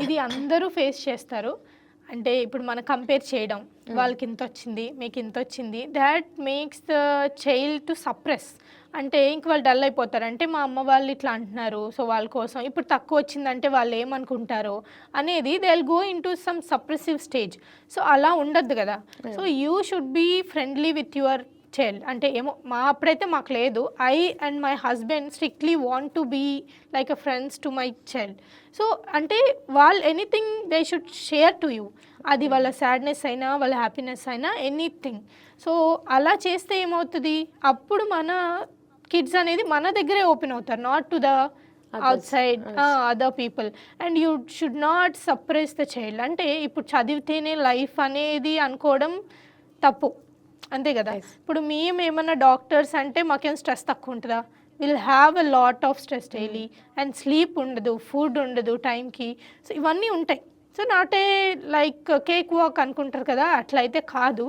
ఇది అందరూ ఫేస్ చేస్తారు. అంటే ఇప్పుడు మనం కంపేర్ చేయడం, వాళ్ళకి ఇంతొచ్చింది, మీకు ఇంతొచ్చింది. That makes the child to suppress. అంటే ఇంక వాళ్ళు డల్ అయిపోతారు. అంటే మా అమ్మ వాళ్ళు ఇట్లా అంటున్నారు, సో వాళ్ళ కోసం ఇప్పుడు తక్కువ వచ్చిందంటే వాళ్ళు ఏమనుకుంటారో అనేది they will go into some suppressive stage. So అలా ఉండొద్దు కదా. So you should be friendly with your child. అంటే ఏమో మా అప్పుడైతే మాకు లేదు. I and my husband strictly want to be like a friends to my child. So అంటే వాళ్ళు anything they should share to you. అది వాళ్ళ సాడ్నెస్ అయినా వాళ్ళ హ్యాపీనెస్ అయినా ఎనీథింగ్. సో అలా చేస్తే ఏమవుతుంది, అప్పుడు మన కిడ్స్ అనేది మన దగ్గరే ఓపెన్ అవుతారు, not to the outside other people. And you should not suppress the child. అంటే ఇప్పుడు చదివితేనే లైఫ్ అనేది అనుకోవడం తప్పు, అంతే కదా. ఇప్పుడు మేము ఏమన్నా డాక్టర్స్ అంటే మాకేం స్ట్రెస్ తక్కువ ఉంటుందా? Will have a lot of stress daily. And sleep ఉండదు, ఫుడ్ ఉండదు టైంకి. సో ఇవన్నీ ఉంటాయి. So not a like cake walk అనుకుంటారు కదా, అట్లా అయితే కాదు.